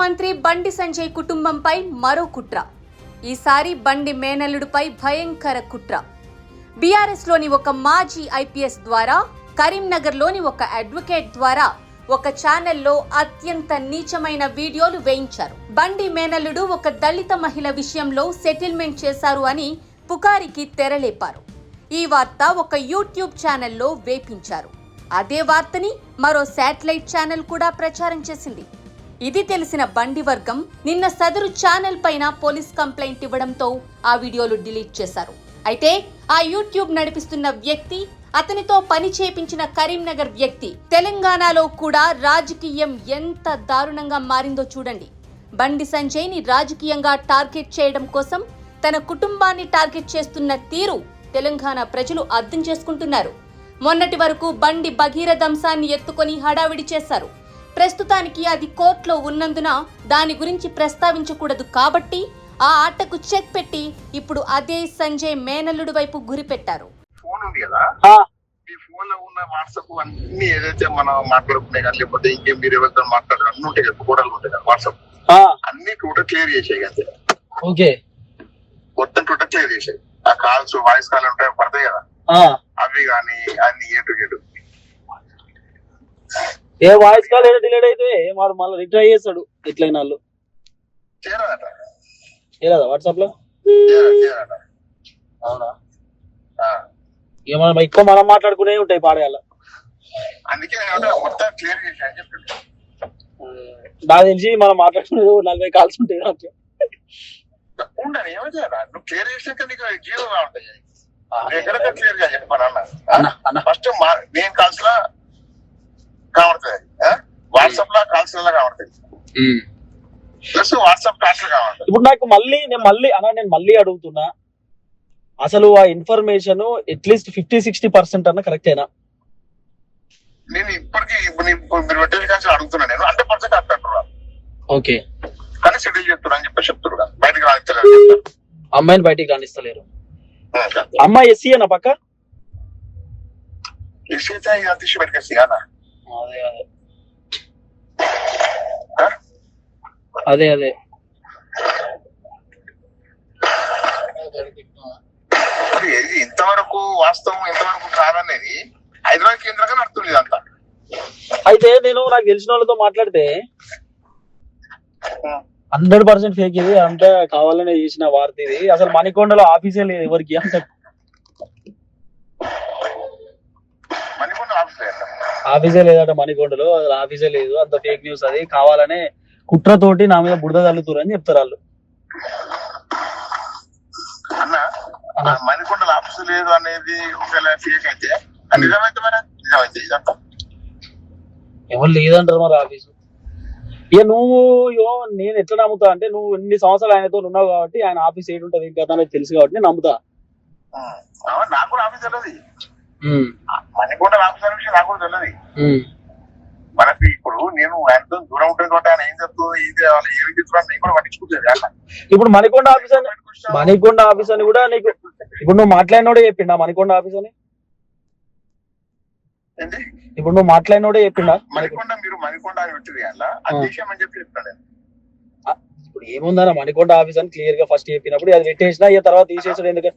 మంత్రి బండి సంజయ్ కుటుంబంపై మరో కుట్ర. ఈసారి బండి మేనల్లుడిపై భయంకర కుట్ర. బీఆర్ఎస్లోని ఒక మాజీ ఐపీఎస్ ద్వారా, కరీంనగర్లోని ఒక అడ్వకేట్ ద్వారా ఒక ఛానల్లో అత్యంత నీచమైన వీడియోలు వేయించారు. బండి మేనల్లుడు ఒక దళిత మహిళ విషయంలో సెటిల్మెంట్ చేశారు అని పుకారికి తెరలేపారు. ఈ వార్త ఒక యూట్యూబ్ ఛానల్లో వేపించారు. అదే వార్తని మరో శాటిలైట్ ఛానల్ కూడా ప్రచారం చేసింది. ఇది తెలిసిన బండి వర్గం నిన్న సదరు ఛానల్ పైన పోలీస్ కంప్లైంట్ ఇవ్వడంతో ఆ వీడియోలు డిలీట్ చేశారు. అయితే ఆ యూట్యూబ్ నడిపిస్తున్న వ్యక్తి, అతనితో పని చేపించిన కరీంనగర్ వ్యక్తి, తెలంగాణలో కూడా రాజకీయం ఎంత దారుణంగా మారిందో చూడండి. బండి సంజయ్ని రాజకీయంగా టార్గెట్ చేయడం కోసం తన కుటుంబాన్ని టార్గెట్ చేస్తున్న తీరు తెలంగాణ ప్రజలు అర్థం చేసుకుంటున్నారు. మొన్నటి వరకు బండి భగీరథ అంశాన్ని ఎత్తుకొని హడావిడి చేశారు. ప్రస్తుతానికి అది కోర్టులో ఉన్నందున దాని గురించి ప్రస్తావించకూడదు కాబట్టి ఆ ఆటకు చెక్ పెట్టి ఇప్పుడు అదే సంజయ్ మేనల్లుడి వైపు గురిపెట్టారు. ఫోన్ ఉంది కదా, ఈ ఫోన్ లో ఉన్న వాట్సాప్ అన్ని ఏదైతే మనం మాట్లాడుకున్నాయి కానీ, లేకపోతే ఇంకేం మీరు ఎవరితో మాట్లాడారు అన్ని ఉంటాయి కదా, ఫోటోలు ఉంటాయి కదా, వాట్సాప్ అన్ని టోటల్ క్లియర్ చేసాయి కదా. ఓకే, మొత్తం టోటల్ క్లియర్ చేసాయి. ఆ కాల్స్, వాయిస్ కాల్ ఉంటాయి పడతాయి కదా, అవి కానీ అన్ని ఏటు ఏ వాయిస్ కాల్ ఏదో డిలీట్ అయితే వాడు మళ్ళీ రిట్రై చేస్తాడు. ఎట్లయినా వాళ్ళు చేయరాదా వాట్సాప్ లో? అవునా? ఇక మనం ఎక్కువ మనం మాట్లాడుకునే ఉంటాయి పాడేయాల. అందుకే మొత్తం క్లియర్ చేసా అని చెప్పి నాకు తెలిసి మనం మాట్లాడుకునేది 40 కాల్స్ ఉంటాయి. ఉండని ఏమో చేయాలి, నువ్వు క్లియర్ చేసాక నీకు జీరోగా ఉంటాయి. ఎక్కడ క్లియర్ గా చెప్పాను అన్న. ఫస్ట్ నేను కాల్స్ లా కనబడుతుంది, వాట్సాప్ లో కాల్స్ లా కనబడుతుంది, ప్లస్ వాట్సాప్ కాల్స్ లో కనబడుతుంది. ఇప్పుడు నాకు నేను మళ్ళీ అడుగుతున్నా, అసలు ఆ ఇన్ఫర్మేషన్ అట్లీస్ట్ 50-60% అన్న కరెక్టేనా? నేను ఇప్పటికీ మీరు పెట్టేది కాల్స్ అడుగుతున్నా, నేను 100% కరెక్ట్ అంటున్నాను. ఓకే, కానీ సెటిల్ చెప్తున్నా అని చెప్పి చెప్తున్నా, బయటకు రాణిస్తలేరు. అమ్మాయిని బయటికి రాణిస్తలేరు. అమ్మాయి ఎస్సీ అన్న పక్క తీసి బయటకేసి అన్న. అదే ఇంతవరకు వాస్తవం ఎంతవరకు కాదనేది హైదరాబాద్ కేంద్రంగా నడుతుంది ఇదంతా. అయితే నాకు తెలిసిన వాళ్ళతో మాట్లాడితే 100% ఫేక్ ఇది, అంతా కావాలనే చేసిన వార్త ఇది. అసలు మణికొండలో ఆఫీసే లేదు ఎవరికి అంత. ఆఫీసే లేదట మణికొండలో, అసలు ఆఫీసే లేదు, అంత ఫేక్ న్యూస్. అది కావాలనే కుట్రతోటి నా మీద బురద తల్లుతురు అని చెప్తారు వాళ్ళు. మణికొండలో ఆఫీసు లేదు అనేది ఒకవేళ ఫేక్ అయితే నిజమైతే మరి నిజమైతే ఇదంతా ఎవరు లేదంటారు మరి ఆఫీసు. ఇక నేను ఎట్లా నమ్ముతా అంటే, నువ్వు ఎన్ని సంవత్సరాలు ఆయనతో ఉన్నావు కాబట్టి ఆయన ఆఫీస్ ఏంటి ఉంటది కదా అనేది తెలుసు కాబట్టి నేను నమ్ముతా. నాకు కూడా ఆఫీస్ తెలియదు, మణికొండ ఆఫీస్ అనే విషయం నాకు కూడా తెలియదు. మనకి ఇప్పుడు నేను ఆయనతో దూరం ఉంటుంది కాబట్టి ఆయన ఏం చెప్తుంది, ఏం చేయాలి, ఏమి చెప్తున్నాను నేను కూడా పట్టించుకుంటుంది. ఇప్పుడు మణికొండ ఆఫీస్ అని కూడా నీకు ఇప్పుడు నువ్వు మాట్లాడినోడే చెప్పిండా మణికొండ ఆఫీస్ అని? ఇప్పుడు నువ్వు మాట్లాడినోడే చెప్పిండా మణికొండ? మీరు మణికొండ అని పెట్టింది అలా అధ్యక్షం అని చెప్పి చెప్తాను. ఇప్పుడు ఏముందన్న మణికొండ ఆఫీస్ అని క్లియర్ గా ఫస్ట్ చెప్పినప్పుడు అది పెట్టేసినా ఇక తర్వాత తీసేసాడు ఎందుకు?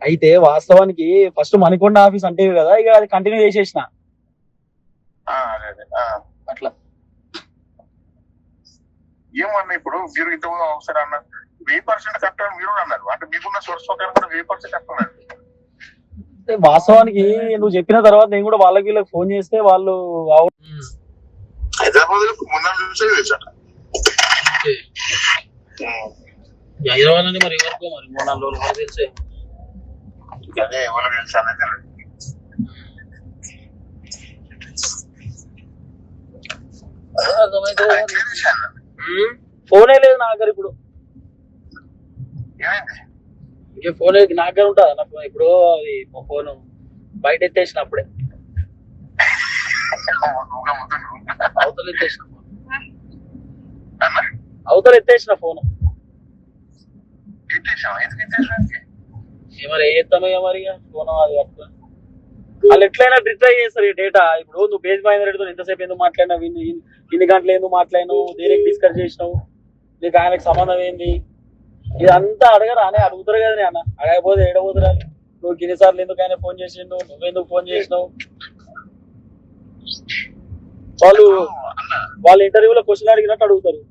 అయితే వాస్తవానికి ఫస్ట్ మణికొండ ఆఫీస్ అంటే కదా, ఇక అది కంటిన్యూ చేసేసిన అట్లా. ఏమన్నా ఇప్పుడు మీరు ఇంత ఒకసారి అన్న 1000% కరెక్ట్ అని మీరు అన్నారు, అంటే మీకున్న సోర్స్ ప్రకారం కూడా 1000% కరెక్ట్ అన్నారు. వాస్తవానికి నువ్వు చెప్పిన తర్వాత నేను కూడా వీళ్ళకి ఫోన్ చేస్తే వాళ్ళు హైదరాబాద్ లో మొన్న హైదరాబాద్ అని మరి ఎవరికో మరి 3-4 రోజులు తెలిసే అదే ఎవరు తెలుసా అనేది ఫోనే లేదు నా దగ్గర ఇప్పుడు. ఫోన్ నా దగ్గర ఉంటుందా నాకు ఇప్పుడు? అది ఫోన్ బయట ఎత్తేసినప్పుడే అవతల ఎత్తేసిన ఫోన్. మరి ఏ ఎత్తామయ్యా మరి ఫోన్ అది అట్లా వాళ్ళు ఎట్లయినా రిట్రై చేస్తారు ఈ డేటా. ఇప్పుడు నువ్వు బేస్ మహేందర్ రెడ్డితో ఎంతసేపు ఎందుకు మాట్లాడినా ఇన్ని గంటలు ఎందుకు మాట్లాడినావు, దేనికి డిస్కస్ చేసినావు, నీకు ఆయనకు సంబంధం ఏంది, ఇదంతా అడగరా అని అడుగుతారు కదా అన్న. అడగకపోతే ఏడబోతురా, నువ్వు గిన్నిసార్లు ఎందుకు ఆయన ఫోన్ చేసిండు, నువ్వెందుకు ఫోన్ చేసినావు. వాళ్ళు ఇంటర్వ్యూలో క్వశ్చన్ అడిగినట్టు అడుగుతారు.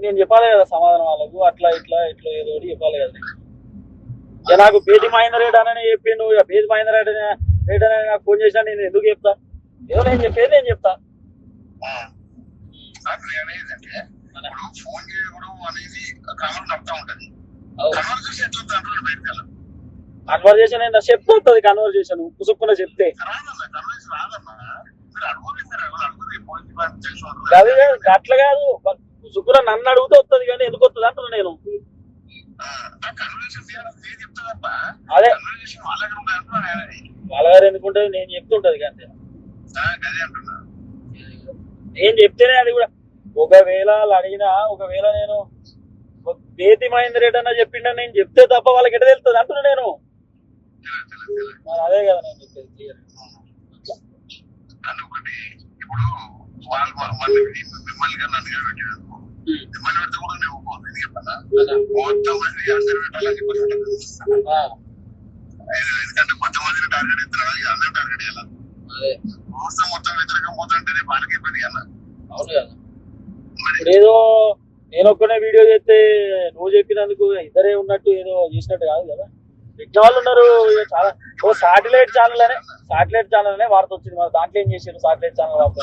నేను చెప్పాలి కదా సమాధానం వాళ్ళకు, అట్లా ఇట్లా ఇట్లా ఏదో ఒకటి చెప్పాలి కదా. ఇక నాకు బేది మహేందర్ రెడ్డి అని చెప్పిండు, ఇక బేది మహేందర్ రెడ్డి అని నాకు ఫోన్ చేసినా నేను ఎందుకు చెప్తా, ఏదో నేను చెప్పేది నేను చెప్తా. ఫోన్ చేయడం అనేది కామన్ నడుతూ ఉంటది. కన్వర్జేషన్ ఏంటో చెప్తూ ఉంటుంది, కన్వర్జేషన్ పుసుక్కున చెప్తే అట్లా కాదు, పుసుక్కున నన్ను అడిగితే వస్తుంది కానీ ఎందుకు వస్తుంది అంటున్నా నేను. అదే వాళ్ళగారు ఎందుకుంటే నేను చెప్తుంటది కానీ నేను చెప్తేనే అది కూడా. ఒకవేళ వాళ్ళు అడిగినా, ఒకవేళ నేను బేతి మహేందర్ రెడ్డి అన్న చెప్పిండ నేను చెప్తే తప్ప వాళ్ళకి ఎట తెలుస్తుంది అంటున్నా నేను. అదే కదా నేను చెప్పేది క్లియర్. ఇప్పుడు వాళ్ళు మిమ్మల్ని కానీ నన్ను కానీ పెట్టారు, మిమ్మల్ని పెడితే కూడా నేను ఒప్పుకోను. చెప్పన్నా మొత్తం మంది అందరూ పెట్టాలని చెప్పి ఎందుకంటే కొంతమందిని టార్గెట్ ఇస్తారు, అందరూ టార్గెట్ చేయాలి. మొత్తం వ్యతిరేకం పోతుంటే వాళ్ళకి ఇబ్బంది కదా. అవును కదా. ఇప్పుడు ఏదో నేను ఒక్కనే వీడియో చేస్తే నువ్వు చెప్పినందుకు ఇద్దరే ఉన్నట్టు ఏదో చేసినట్టు కాదు కదా. పెట్టిన వాళ్ళు ఉన్నారు చాలా. ఓ సాటిలైట్ ఛానల్ అనే వార్త వచ్చింది, మరి దాంట్లో ఏం చేశారు? సాటిలైట్ ఛానల్ వార్త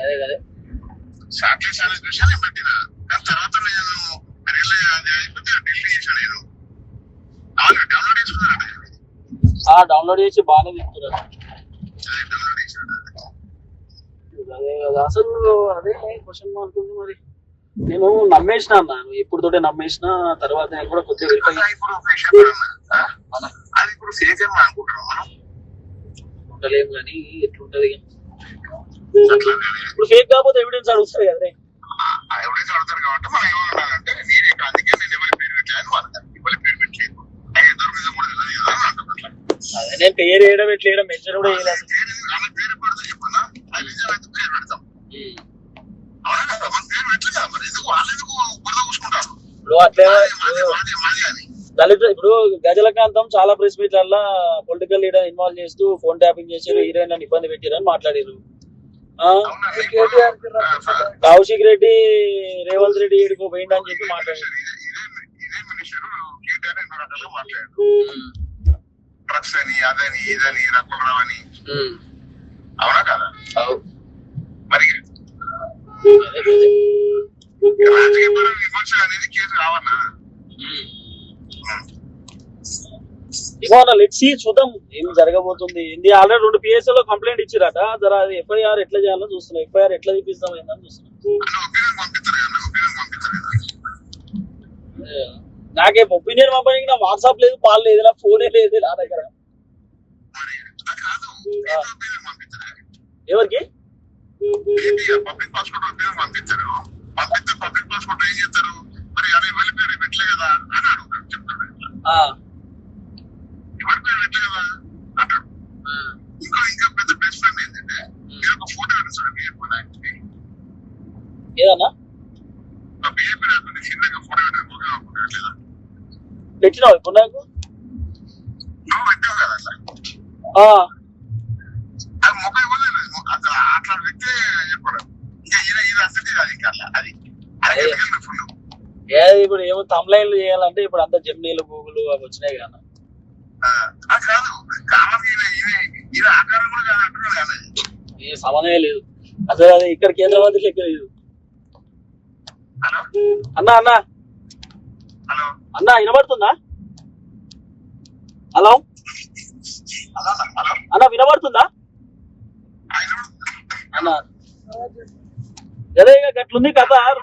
అదే అదే సాటిలైట్ ఛానల్ చూసి నేను పెట్టిన తర్వాత నేను ఢిల్లీ చేశాను. నేను డౌన్లోడ్ చేసుకున్నాను, డౌన్లోడ్ చేసి బాగానే తిప్పుతున్నారు. డౌన్లోడ్ చేశాను. అదే కదా అసలు అదే క్వశ్చన్ మార్క్ ఉంది. మరి నేను నమ్మేసిన అన్నాను, ఇప్పుడు తోటే నమ్మేసిన. తర్వాత నేను కూడా కొద్దిగా అది ఇప్పుడు ఫేక్ ఏమో అనుకుంటున్నాం మనం, ఉండలేము కానీ ఎట్లుంటది. ఇప్పుడు ఫేక్ కాకపోతే ఎవిడెన్స్ అడుగుతుంది కదా. ఎవిడెన్స్ అడుగుతారు కాబట్టి మనం ఏమన్నానంటే నేను అందుకే నేను ఎవరి పేరు పెట్టలేదు, ఎవరి పేరు పెట్టలేదు, నిజం కూడా తెలియదు కదా అని అంటున్నట్ల. అదే నేను పేరు వేయడం ఎట్లా మెన్షన్ కూడా వేయలేదు. ఆమె పేరు పెడితే చెప్పన్నా అది నిజం అయితే పేరు పెడతాం. అవునా కదా, మన పేరు పెట్టలేదు మరి ఎందుకు వాళ్ళు ఎందుకు బురద కూసుకుంటారు. ఇప్పుడు అట్లే మాది అని దళిత ఇప్పుడు గజలకాంతం చాలా ప్రెస్ మీట్లల్లో పొలిటికల్ లీడర్ ఇన్వాల్వ్ చేస్తూ ఫోన్ ట్యాపింగ్ చేసారు, హీరోయిన్ అని ఇబ్బంది పెట్టారని మాట్లాడారు. కౌశిక్ రెడ్డి రేవంత్ రెడ్డి ఏడుకో పోయింది అని చెప్పి మాట్లాడారు. ఇదే మినిస్టర్ కేటీఆర్ ఎన్నో రకాలుగా మాట్లాడారు, డ్రగ్స్ అని అదని ఇదని రకులరావు అని. అవునా కదా. మరి రాజకీయ విమర్శ అనేది కేసు కావన్నా. లెట్స్ సీ, చూద్దాం ఏం జరగబోతుంది. ఇది ఆల్రెడీ 2 PSL లో కంప్లైంట్ ఇచ్చిరట. జర అది FIR ఎట్లా చేయాలో చూస్తున్నాం, FIR ఎట్లా చూపిస్తాం ఏందని చూస్తున్నాం. నాకేం ఒపీనియన్ పంపడానికి నా వాట్సాప్ లేదు, పాలు లేదు, నా ఫోనే లేదు నా దగ్గర. ఎవరికి పబ్లిక్ పాస్పోర్ట్ పంపించారు, పంపిస్తే పబ్లిక్ పాస్పోర్ట్ ఏం చేస్తారు మరి, అదే ఎవరి పేరు పెట్టలే కదా అని అడుగుతారు. చెప్తాడు ఎవరి పేరు పెట్టలే కదా అంటాడు. ఇంకా పెద్ద బెస్ట్ ఫ్రెండ్ ఏంటంటే మీరు ఒక ఫోటో కనిపిస్తాడు బిఏపీ ఏదన్నా బిఏపీ రాకుండా చిన్నగా ఫోటో పెట్టలేదా పెట్టినావు ఇప్పుడు నాకు నువ్వు పెట్టావు కదా అట్లా. అది ముఖం ఇవ్వలేదు అసలు, అట్లా వ్యక్తే చెప్పాడు. ఇంకా ఇది అసలు అది ఇంకా అది ఫుల్. ఇప్పుడు ఏమో తమ్లైన్లు చేయాలంటే ఇప్పుడు అంతా జెమినీలు గూగుల్ అవి వచ్చినాయి కదా. కాదు కావాలి ఇది ఆకారం కూడా కాదు అంటున్నాడు కదా. ఏ సంబంధమే లేదు అసలు, అది ఇక్కడ కేంద్రమంత్రి లెక్క లేదు. హలో అన్నా అన్నా హలో అన్నా వినబడుతుందా? హలో హలో అన్నా వినబడుతుందా అన్నా? అదే గట్లుంది కథ కాదు.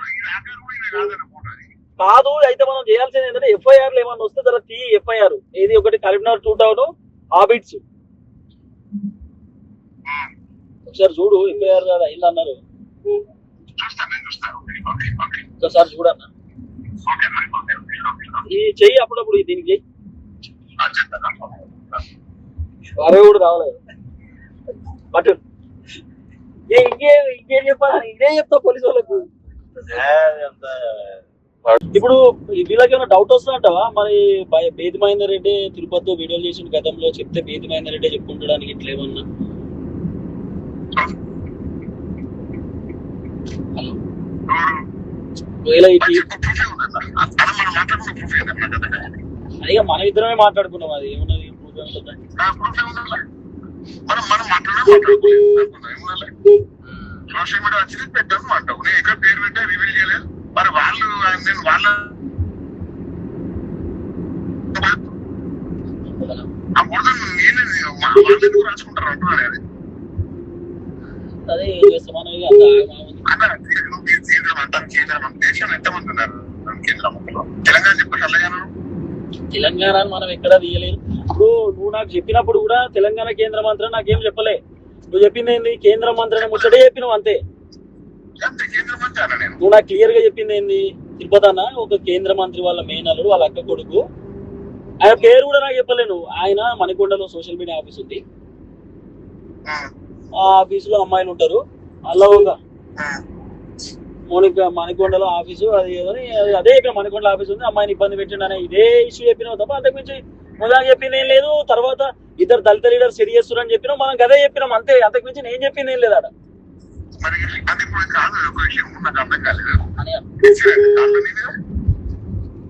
అయితే మనం చేయాల్సింది ఏంటంటే FIRలు ఏమన్నా వస్తే జర FIR ఏది ఒకటి కరీంనగర్ 2 టౌన్ హాబిట్స్ ఒకసారి చూడు. FIR కాదు అయింది అన్నారు, ఒకసారి చూడన్నా. ఈ చెయ్యి అప్పుడప్పుడు దీనికి చెయ్యి. వారే కూడా రావలేదు బట్ ఇంకేం చెప్పాలి ఇదే చెప్తా పోలీసు వాళ్ళకు ఇప్పుడు వీళ్ళకి ఏమైనా డౌట్ వస్తుందంటావా మరి బేది మహేందర్ రెడ్డి తిరుపతిలో వీడియోలు చేసిన గతంలో చెప్తే బేది మహేందర్ రెడ్డి చెప్పుకుంటాడానికి ఇట్లా ఏమన్నా హలో అదే మన ఇద్దరమే మాట్లాడుకున్నాం అది ఏమున్నది సోషల్ మీడియా వచ్చింది పెట్టాను అంటావు నేను ఎక్కడ పేరు పెట్టా రివీల్ చేయలేదు మరి వాళ్ళు నేను వాళ్ళ ఆ బురద నేను వాళ్ళు రాసుకుంటారు అంటున్నాను అది అదే సమానం కేంద్రం అంటారు కేంద్రం దేశం ఎంతమంది ఉన్నారు కేంద్ర మంత్రులు తెలంగాణ చెప్పారు తెలంగాణ తెలంగాణ మనం ఎక్కడా తీయలేదు ఇప్పుడు నువ్వు నాకు చెప్పినప్పుడు కూడా తెలంగాణ కేంద్ర మంత్రి నాకేం చెప్పలే నువ్వు చెప్పింది ఏంది కేంద్ర మంత్రి అని ముచ్చటే చెప్పినావు అంతే నువ్వు నాకు క్లియర్ గా చెప్పింది ఏంది తిరుపతి అన్న ఒక కేంద్ర మంత్రి వాళ్ళ మేనల్లుడు వాళ్ళ అక్క కొడుకు ఆయన పేరు కూడా నాకు చెప్పలేను ఆయన మణికొండలో సోషల్ మీడియా ఆఫీస్ ఉంది ఆ ఆఫీసులో అమ్మాయిలు ఉంటారు అలా ఒక మణికొండలో ఆఫీసు అది అదే ఇక్కడ మణికొండ ఆఫీస్ ఉంది అమ్మాయిని ఇబ్బంది పెట్టండి అనే ఇదే ఇష్యూ చెప్పినావు తప్ప అంతకు మించి మొదలు చెప్పింది ఏం లేదు తర్వాత ఇద్దరు దళిత లీడర్ సెడి చేస్తారు అని చెప్పినాం మనం అదే చెప్పినాం అంతే అంతకు మించి నేను చెప్పింది ఏం లేదు ఆడ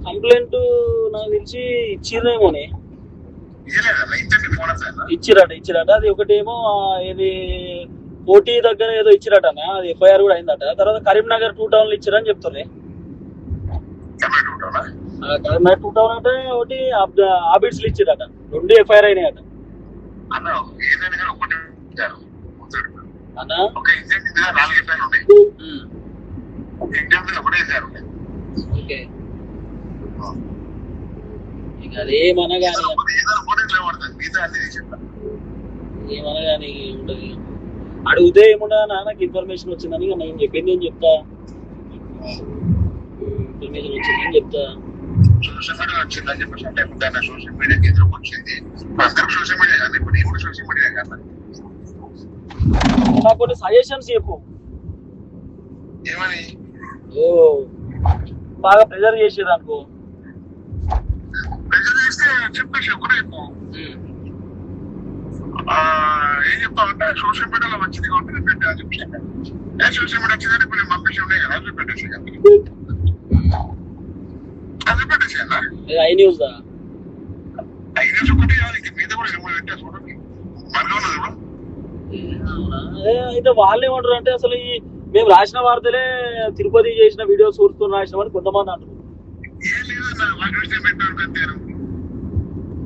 కంప్లైంట్ నాకు తెలిసి ఇచ్చిరేమోనే ఇచ్చిరట అది ఒకటేమో ఇది కోటి దగ్గర ఏదో ఇచ్చిరట అది ఎఫ్ఐఆర్ కూడా అయిందట తర్వాత కరీంనగర్ 2 టౌన్లు ఇచ్చిరని చెప్తున్నాయి కరీంనగర్ 2 టౌన్ అంటే ఒకటి ఆబిడ్స్ లో ఇచ్చిరట 2 ఎఫ్ఐఆర్ అయినాయట అన్నా ఓకే ఇక అదేమనగాని ఏమనగాని ఉంటది అడిగితే ఏముండదా నాకు ఇన్ఫర్మేషన్ వచ్చిందని నేను చెప్పింది ఏం చెప్తా ఇన్ఫర్మేషన్ వచ్చిందని చెప్తా సోషల్ మీడియా వచ్చిందని చెప్పేసి అంటే సోషల్ మీడియా కేంద్రం వచ్చింది అందరూ సోషల్ మీడియా కానీ ఇప్పుడు నేను కూడా సోషల్ మీడియా కదా నాకు కొన్ని సజెషన్స్ చెప్పు ఏమని ఓ బాగా ప్రెజర్ చేసేది అనుకో ప్రెజర్ చేస్తే చెప్పేసి ఒకటే చెప్పు ఏం చెప్తామంటే సోషల్ మీడియాలో వచ్చింది కాబట్టి నేను పెట్టాను చెప్పి సోషల్ మీడియా వచ్చిందంటే ఇప్పుడు నేను పంపించి ఉన్నాయి కదా అది పెట్టేసి అది పెట్టేసి అన్నా ఐ న్యూస్ ఒకటి మీద కూడా పెట్టా చూడండి మనలో ఉన్నది అదే అయితే వాళ్ళు ఏమంటారు అంటే అసలు ఈ మేము రాసిన వార్తలే తిరుపతి చేసిన వీడియోస్ చూస్తూ రాసిన వారు కొంతమంది అంటారు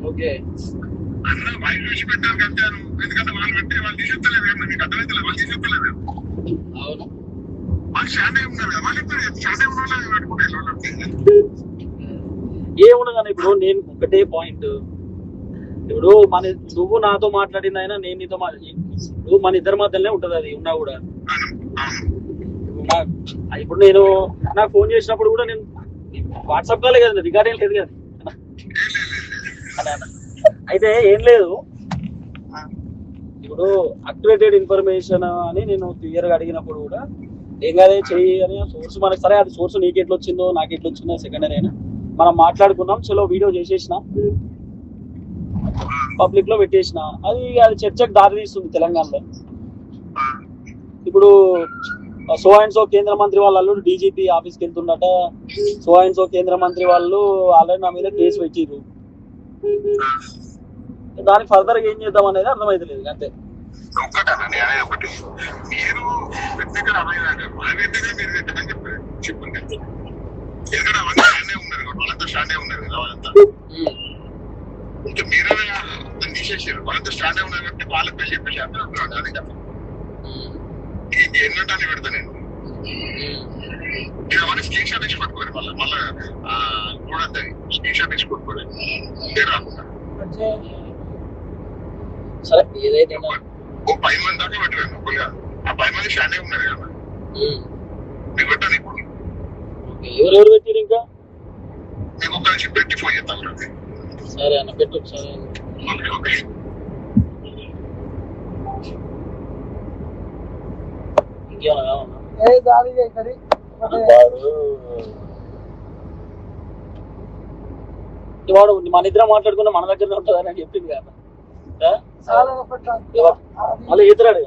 ఓకే అన్న వాయిస్ చూసి పెట్టారు కట్టారు ఎందుకంటే వాళ్ళు పెట్టి వాళ్ళు తీసేస్తలేదు మీకు అర్థమైతే వాళ్ళు తీసేస్తలేదు అవును వాళ్ళు షాండే ఉన్నారు కదా వాళ్ళు షాండే ఉన్న వాళ్ళు పెట్టుకుంటే ఏముండదు ఇప్పుడు నేను ఒకటే పాయింట్ ఇప్పుడు నువ్వు నాతో మాట్లాడింది అయినా నేను నీతో ఇప్పుడు మన ఇద్దరి మధ్యలోనే ఉంటది అది ఉన్నా కూడా ఇప్పుడు నేను నాకు ఫోన్ చేసినప్పుడు కూడా నేను వాట్సాప్ కాలే కదా రికార్డ్ ఏం లేదు కదా అయితే ఏం లేదు ఇప్పుడు అక్యురేటెడ్ ఇన్ఫర్మేషన్ అని నేను క్లియర్ గా అడిగినప్పుడు కూడా ఏం కాదే చెయ్యి అని సోర్స్ మనకి సరే అది సోర్స్ నీకు ఎట్లా వచ్చిందో నాకు ఎట్లా వచ్చిందో సెకండరీ అయినా మనం మాట్లాడుకున్నాం చలో వీడియో చేసేసినాం పబ్లిక్ లో పెట్టేసిన అది చర్చకు దారి తీస్తుంది తెలంగాణలో ఇప్పుడు సో అండ్ సో కేంద్ర మంత్రి వాళ్ళ అల్లుడు డీజీపీ ఆఫీస్కి వెళ్తుండట సో అండ్ సో కేంద్ర మంత్రి వాళ్ళు ఆల్రెడీ నా మీద కేసు పెట్టిరు దానికి ఫర్దర్ గా ఏం చేద్దాం అనేది అర్థమైతలేదు అంతే ఇంకా మీరే దాన్ని తీసేసారు వాళ్ళంతా స్టాండ్ ఉన్నారు కాబట్టి వాళ్ళ పేరు చెప్పేసి అదే కదా ఏంటంటే అని పెడతా నేను అవన్నీ స్క్రీన్ షాట్ ఇచ్చి పట్టుకోరు మళ్ళీ చూడద్దు స్క్రీన్ షాట్ ఇచ్చి పట్టుకోరు పేరు రాకుండా సరే ఏదైతే ఓ 10 మంది దాకా పెట్టారు ఒకరుగా ఆ 10 మంది స్టాండే ఉన్నారు కదా మీకు పెట్టాను ఇప్పుడు ఎవరెవరు పెట్టారు ఇంకా మీకు ఒక నుంచి పెట్టి ఫోన్ చేస్తాను సరే అన్న పెట్టు సరే ఓకే ఇంకేమన్నా కావాలన్నా వాడు మన ఇద్దరం మాట్లాడుకున్నా మన దగ్గర ఉంటుందని చెప్పింది కదా మళ్ళీ ఈతరాడు